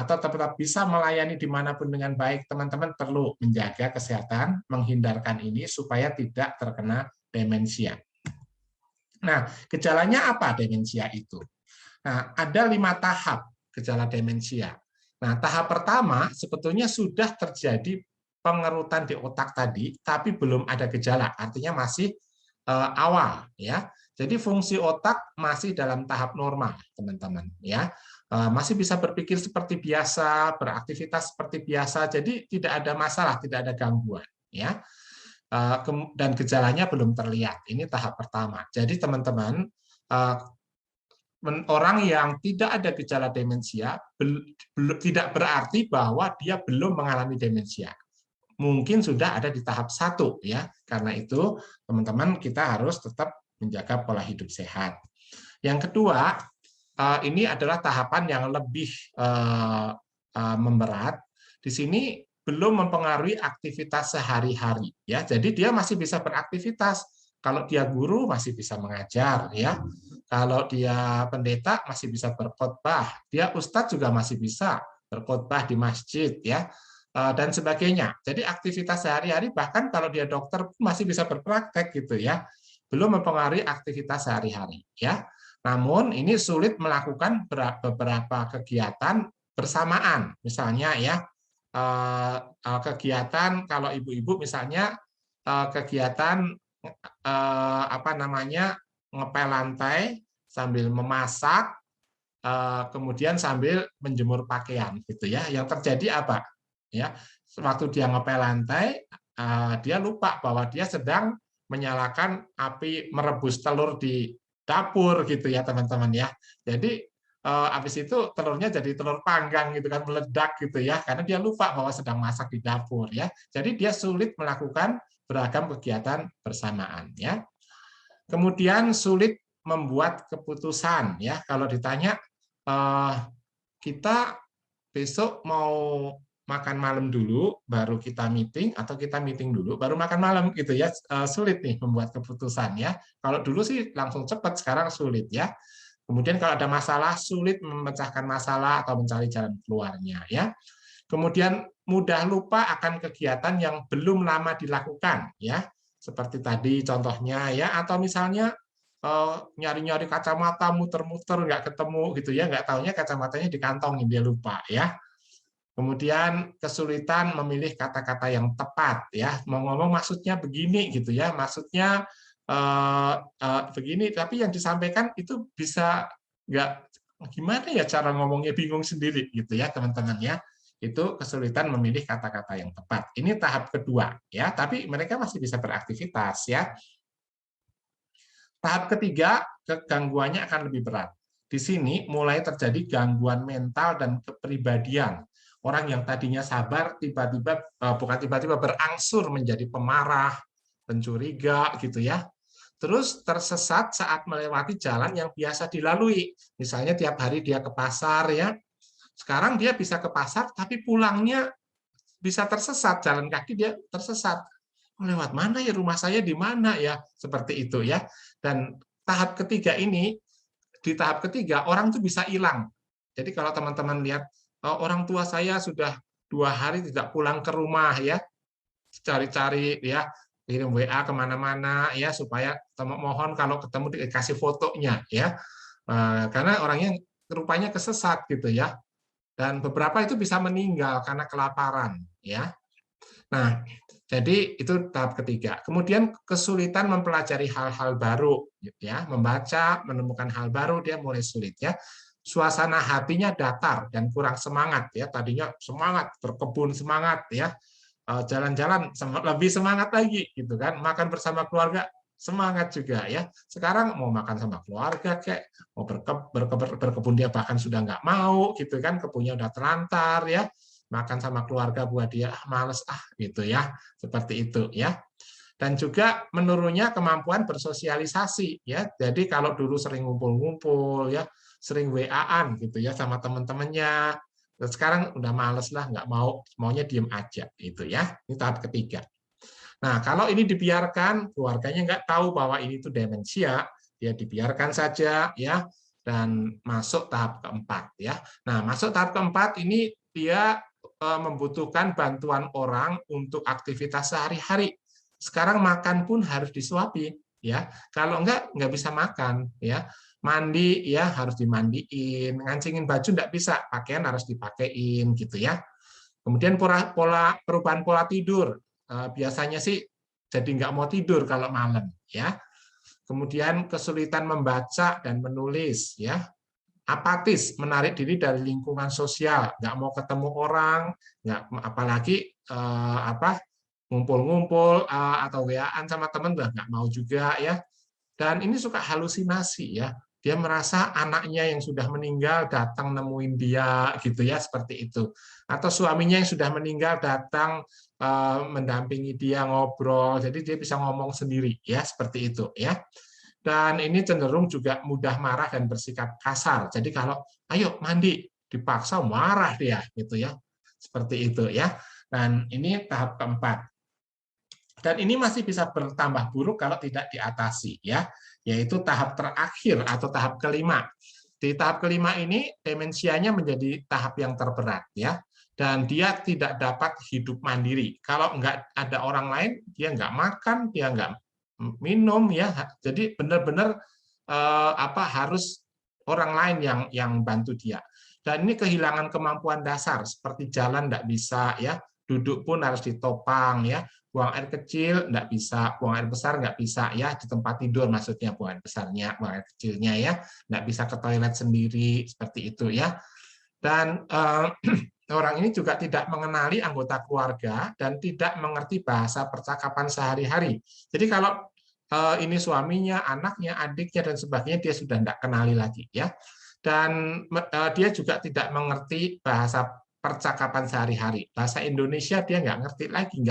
atau tetap bisa melayani dimanapun dengan baik, teman-teman perlu menjaga kesehatan, menghindarkan ini supaya tidak terkena demensia. Nah, gejalanya apa demensia itu? Nah, ada 5 tahap gejala demensia. Nah, tahap pertama sebetulnya sudah terjadi pengerutan di otak tadi, tapi belum ada gejala, artinya masih awal, ya. Jadi fungsi otak masih dalam tahap normal, teman-teman, ya. Masih bisa berpikir seperti biasa, beraktivitas seperti biasa, jadi tidak ada masalah, tidak ada gangguan, ya. Dan gejalanya belum terlihat. Ini tahap pertama. Jadi teman-teman, orang yang tidak ada gejala demensia tidak berarti bahwa dia belum mengalami demensia. Mungkin sudah ada di tahap 1, ya. Karena itu teman-teman kita harus tetap menjaga pola hidup sehat. Yang kedua, ini adalah tahapan yang lebih memberat. Di sini belum mempengaruhi aktivitas sehari-hari, ya. Jadi dia masih bisa beraktivitas. Kalau dia guru masih bisa mengajar, ya. Kalau dia pendeta masih bisa berkhotbah. Dia ustadz juga masih bisa berkhotbah di masjid, ya. Dan sebagainya. Jadi aktivitas sehari-hari, bahkan kalau dia dokter masih bisa berpraktek gitu, ya. Belum mempengaruhi aktivitas sehari-hari, ya. Namun ini sulit melakukan beberapa kegiatan bersamaan. Misalnya, ya, kegiatan kalau ibu-ibu misalnya kegiatan apa namanya, ngepel lantai sambil memasak, kemudian sambil menjemur pakaian gitu, ya. Yang terjadi apa? Ya, waktu dia ngepel lantai, dia lupa bahwa dia sedang menyalakan api merebus telur di dapur gitu, ya teman-teman, ya. Jadi habis itu telurnya jadi telur panggang gitu kan, meledak gitu, ya, karena dia lupa bahwa sedang masak di dapur, ya. Jadi dia sulit melakukan beragam kegiatan bersamaan, ya. Kemudian sulit membuat keputusan, ya. Kalau ditanya kita besok mau makan malam dulu, baru kita meeting, atau kita meeting dulu, baru makan malam gitu, ya. Sulit nih membuat keputusan, ya. Kalau dulu sih langsung cepat, sekarang sulit, ya. Kemudian kalau ada masalah, sulit memecahkan masalah atau mencari jalan keluarnya, ya. Kemudian mudah lupa akan kegiatan yang belum lama dilakukan, ya. Seperti tadi contohnya, ya, atau misalnya nyari-nyari kacamata, muter-muter nggak ketemu gitu, ya, nggak taunya kacamatanya dikantongin, dia lupa, ya. Kemudian kesulitan memilih kata-kata yang tepat, ya. Mau ngomong maksudnya begini gitu, ya, maksudnya begini, tapi yang disampaikan itu bisa nggak, gimana ya cara ngomongnya, bingung sendiri gitu, ya teman-teman, ya. Itu kesulitan memilih kata-kata yang tepat. Ini tahap kedua, ya, tapi mereka masih bisa beraktivitas, ya. Tahap ketiga, gangguannya akan lebih berat. Di sini mulai terjadi gangguan mental dan kepribadian. Orang yang tadinya sabar tiba-tiba bukan tiba-tiba berangsur menjadi pemarah, pencuriga gitu, ya. Terus tersesat saat melewati jalan yang biasa dilalui. Misalnya tiap hari dia ke pasar, ya. Sekarang dia bisa ke pasar tapi pulangnya bisa tersesat, jalan kaki dia tersesat. Lewat mana ya, rumah saya di mana ya? Seperti itu, ya. Dan tahap ketiga ini, di tahap ketiga orang tuh bisa hilang. Jadi kalau teman-teman lihat orang tua saya sudah 2 hari tidak pulang ke rumah, ya, cari-cari, ya, kirim WA kemana-mana, ya, supaya mohon kalau ketemu dikasih fotonya, ya, karena orangnya rupanya kesesat gitu, ya, dan beberapa itu bisa meninggal karena kelaparan, ya. Nah, jadi itu tahap ketiga. Kemudian kesulitan mempelajari hal-hal baru, ya, membaca, menemukan hal baru dia mulai sulit, ya. Suasana hatinya datar dan kurang semangat, ya. Tadinya semangat, berkebun semangat, ya. Jalan-jalan lebih semangat lagi gitu kan. Makan bersama keluarga semangat juga, ya. Sekarang mau makan sama keluarga kayak mau berkebun dia bahkan sudah nggak mau gitu kan, kebunnya udah terlantar, ya. Makan sama keluarga buat dia males gitu, ya. Seperti itu, ya. Dan juga menurunnya kemampuan bersosialisasi, ya. Jadi kalau dulu sering ngumpul-ngumpul, ya, sering WA-an gitu, ya, sama teman-temannya. Sekarang udah males lah, nggak mau, maunya diem aja gitu, ya. Ini tahap ketiga. Nah, kalau ini dibiarkan, keluarganya nggak tahu bahwa ini tuh demensia, dia dibiarkan saja, ya, dan masuk tahap keempat, ya. Nah, masuk tahap keempat ini dia membutuhkan bantuan orang untuk aktivitas sehari-hari. Sekarang makan pun harus disuapi, ya. Kalau nggak bisa makan, ya. Mandi ya harus dimandiin, ngancingin baju nggak bisa, pakaian harus dipakein gitu ya. Kemudian perubahan pola tidur, biasanya sih jadi nggak mau tidur kalau malam, ya. Kemudian kesulitan membaca dan menulis, ya. Apatis, menarik diri dari lingkungan sosial, nggak mau ketemu orang, nggak apalagi ngumpul-ngumpul atau WA-an sama teman nggak mau juga ya. Dan ini suka halusinasi ya. Dia merasa anaknya yang sudah meninggal datang nemuin dia gitu ya, seperti itu. Atau suaminya yang sudah meninggal datang mendampingi dia ngobrol. Jadi dia bisa ngomong sendiri ya, seperti itu ya. Dan ini cenderung juga mudah marah dan bersikap kasar. Jadi kalau ayo mandi dipaksa marah dia gitu ya. Seperti itu ya. Dan ini tahap keempat. Dan ini masih bisa bertambah buruk kalau tidak diatasi ya, yaitu tahap terakhir atau tahap kelima. Di tahap kelima ini demensianya menjadi tahap yang terberat ya, dan dia tidak dapat hidup mandiri. Kalau nggak ada orang lain, dia nggak makan, dia nggak minum ya. Jadi benar-benar harus orang lain yang bantu dia. Dan ini kehilangan kemampuan dasar seperti jalan nggak bisa ya, duduk pun harus ditopang ya, buang air kecil nggak bisa, buang air besar nggak bisa ya, di tempat tidur maksudnya buang air besarnya, buang air kecilnya ya, nggak bisa ke toilet sendiri seperti itu ya. Dan orang ini juga tidak mengenali anggota keluarga dan tidak mengerti bahasa percakapan sehari-hari. Jadi kalau ini suaminya, anaknya, adiknya dan sebagainya dia sudah tidak kenali lagi ya. Dan dia juga tidak mengerti bahasa percakapan sehari-hari. Bahasa Indonesia dia nggak ngerti lagi,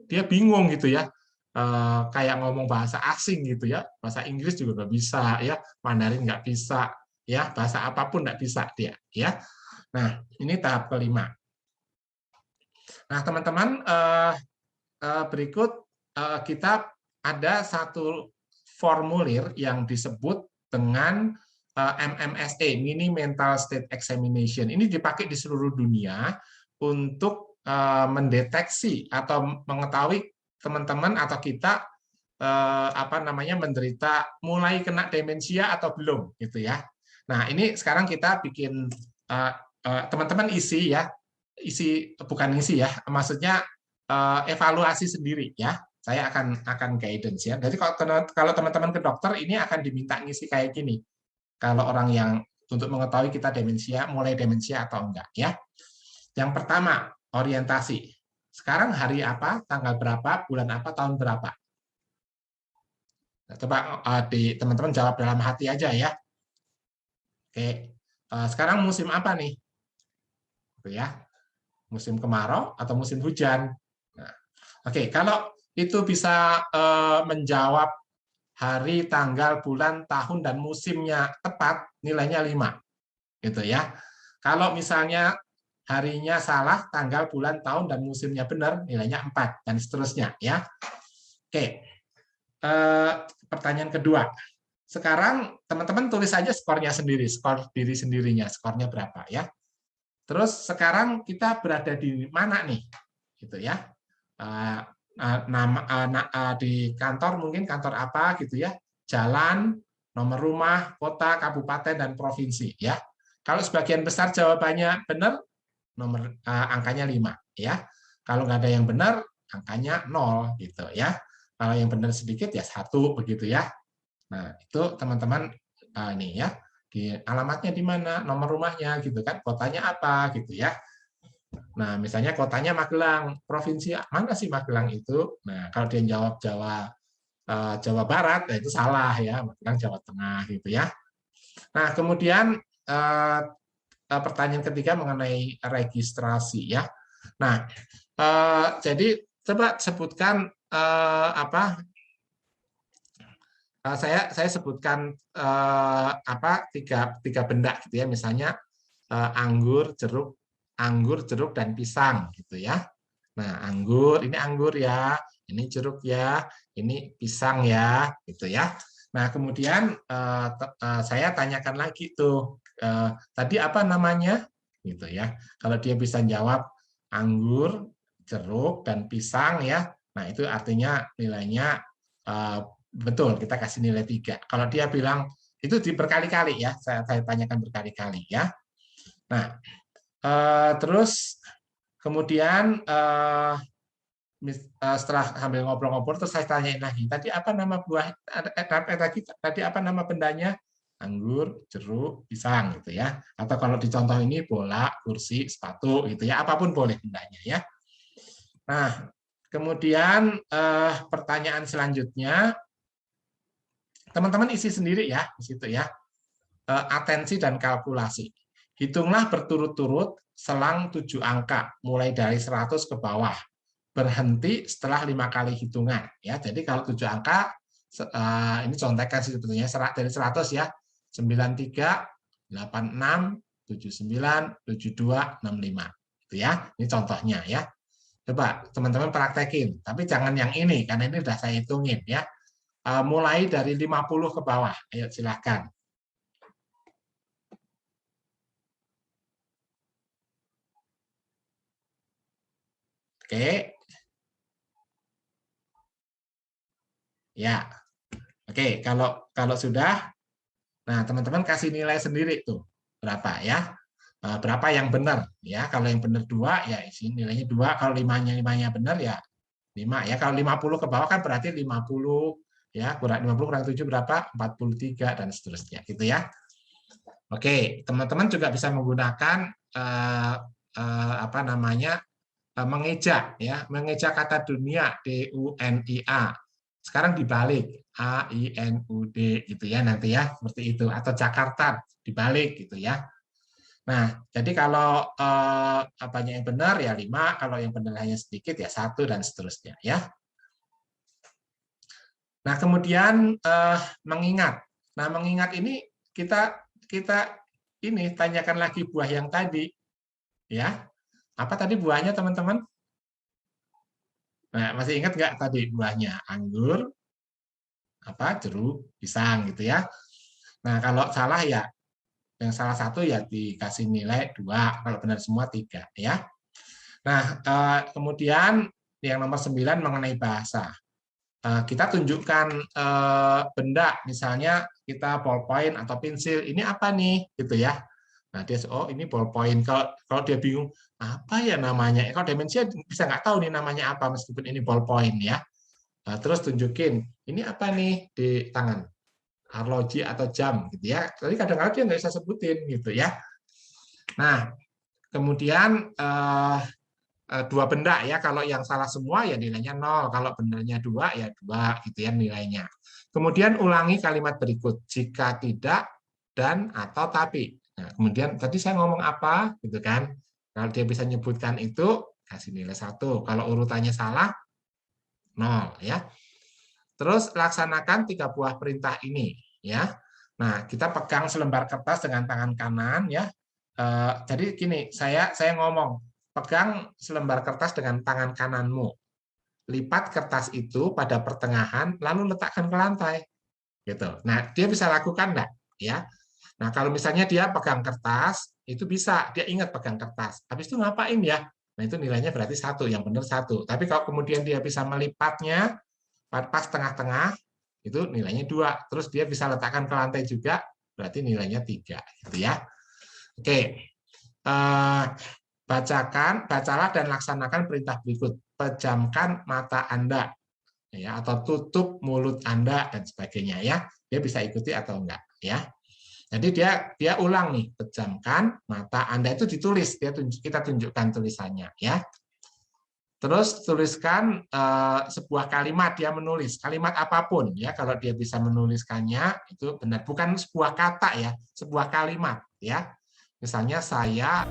dia bingung gitu ya. Kayak ngomong bahasa asing gitu ya. Bahasa Inggris juga nggak bisa ya, Mandarin nggak bisa ya, bahasa apapun nggak bisa dia ya. Nah, ini tahap kelima. Nah, teman-teman, berikut kita ada satu formulir yang disebut dengan MMSE, Mini Mental State Examination. Ini dipakai di seluruh dunia untuk mendeteksi atau mengetahui teman-teman atau kita menderita mulai kena demensia atau belum gitu ya. Nah, ini sekarang kita bikin teman-teman isi ya. Bukan isi ya, maksudnya evaluasi sendiri ya. Saya akan guidance ya. Jadi kalau teman-teman ke dokter ini akan diminta ngisi kayak gini. Kalau orang yang untuk mengetahui kita mulai demensia atau enggak ya. Yang pertama, orientasi. Sekarang hari apa, tanggal berapa, bulan apa, tahun berapa? Nah, coba teman-teman jawab dalam hati aja ya. Oke. Sekarang musim apa nih? Ya. Musim kemarau atau musim hujan? Nah, oke, kalau itu bisa menjawab hari, tanggal, bulan, tahun, dan musimnya tepat, nilainya 5. Gitu ya. Kalau misalnya harinya salah, tanggal, bulan, tahun, dan musimnya benar, nilainya 4, dan seterusnya. Ya. Oke. Pertanyaan kedua. Sekarang teman-teman tulis saja skornya sendiri, skor diri sendirinya, skornya berapa ya. Terus sekarang kita berada di mana nih? Gitu ya. Di kantor mungkin kantor apa gitu ya, jalan, nomor rumah, kota, kabupaten dan provinsi ya. Kalau sebagian besar jawabannya benar, angkanya 5 ya. Kalau nggak ada yang benar, angkanya 0 gitu ya. Kalau yang benar sedikit ya 1 begitu ya. Nah, itu teman-teman nih ya, di alamatnya di mana, nomor rumahnya gitu kan, kotanya apa gitu ya. Nah, misalnya kotanya Magelang, provinsi mana sih Magelang itu? Nah, kalau dia jawab Jawa Barat, ya itu salah ya, Magelang Jawa Tengah gitu ya. Nah, kemudian pertanyaan ketiga mengenai registrasi ya. Nah, jadi coba sebutkan saya sebutkan tiga benda gitu ya, misalnya anggur, jeruk dan pisang gitu ya. Nah, ini anggur ya, ini jeruk ya, ini pisang ya, gitu ya. Nah, kemudian saya tanyakan lagi tuh, tadi apa namanya? gitu ya. Kalau dia bisa jawab anggur, jeruk, dan pisang ya, nah itu artinya nilainya betul, kita kasih nilai 3. Kalau dia bilang itu berkali-kali ya, saya tanyakan berkali-kali ya. Nah, terus kemudian setelah sambil ngobrol-ngobrol terus saya tanyain lagi, tadi apa nama buah tadi apa nama bendanya? Anggur, jeruk, pisang gitu ya. Atau kalau di contoh ini bola, kursi, sepatu gitu ya, apapun boleh bendanya ya. Nah, kemudian pertanyaan selanjutnya teman-teman isi sendiri ya di situ ya. Atensi dan kalkulasi. Hitunglah berturut-turut selang 7 angka mulai dari 100 ke bawah. Berhenti setelah 5 kali hitungan ya. Jadi kalau 7 angka ini contekan sebetulnya dari 100 ya. 93, 86, 79, 72, 65. Itu ya. Ini contohnya ya. Coba teman-teman praktekin, tapi jangan yang ini karena ini sudah saya hitungin ya. Mulai dari 50 ke bawah. Ayo silahkan. Oke. Ya. Oke, kalau sudah, nah teman-teman kasih nilai sendiri tuh berapa ya? Berapa yang benar ya? Kalau yang benar 2 ya isi nilainya 2, kalau limanya benar ya 5 ya. Kalau 50 ke bawah kan berarti 50 ya, kurang 50 kurang 7 berapa? 43 dan seterusnya gitu ya. Oke, teman-teman juga bisa menggunakan apa namanya? Mengeja ya, mengeja kata dunia DUNIA. Sekarang dibalik AINUD gitu ya nanti ya, seperti itu, atau Jakarta dibalik gitu ya. Nah, jadi kalau apanya yang benar ya 5, kalau yang benar hanya sedikit ya 1 dan seterusnya ya. Nah, kemudian mengingat. Nah, mengingat ini kita ini tanyakan lagi buah yang tadi ya. Apa tadi buahnya teman-teman? Nah, masih ingat nggak tadi buahnya? Anggur, jeruk, pisang gitu ya. Nah, kalau salah ya yang salah satu ya dikasih nilai 2, kalau benar semua 3 ya. Nah, kemudian yang nomor 9 mengenai bahasa. Kita tunjukkan benda, misalnya kita ballpoint atau pensil, ini apa nih gitu ya. Nah, dia ini ballpoint. Kalau dia bingung apa ya namanya, kalau demensia bisa nggak tahu nih namanya apa meskipun ini ballpoint ya. Nah, terus tunjukin ini apa nih di tangan, arloji atau jam gitu ya. Jadi kadang-kadang dia nggak bisa sebutin gitu ya. Nah, kemudian 2 benda ya, kalau yang salah semua ya nilainya 0, kalau benarnya 2 ya 2 gitu ya nilainya. Kemudian ulangi kalimat berikut, jika tidak, dan, atau, tapi. Nah, kemudian tadi saya ngomong apa gitu kan, kalau dia bisa nyebutkan itu kasih nilai 1, kalau urutannya salah 0 ya. Terus laksanakan 3 buah perintah ini ya. Nah, kita pegang selembar kertas dengan tangan kanan ya. Jadi gini, saya ngomong, pegang selembar kertas dengan tangan kananmu. Lipat kertas itu pada pertengahan, lalu letakkan ke lantai. Gitu. Nah, dia bisa lakukan enggak? Ya. Nah, kalau misalnya dia pegang kertas, itu bisa, dia ingat pegang kertas. Habis itu ngapain ya? Nah, itu nilainya berarti 1, yang benar 1. Tapi kalau kemudian dia bisa melipatnya pas tengah-tengah, itu nilainya 2. Terus dia bisa letakkan ke lantai juga, berarti nilainya 3. Gitu ya. Oke. Bacalah dan laksanakan perintah berikut. Pejamkan mata Anda ya, atau tutup mulut Anda dan sebagainya ya. Dia bisa ikuti atau enggak ya. Jadi dia ulang nih, pejamkan mata Anda, itu ditulis, kita tunjukkan tulisannya ya. Terus tuliskan sebuah kalimat, dia menulis kalimat apapun ya, kalau dia bisa menuliskannya itu benar, bukan sebuah kata ya, sebuah kalimat ya. Misalnya saya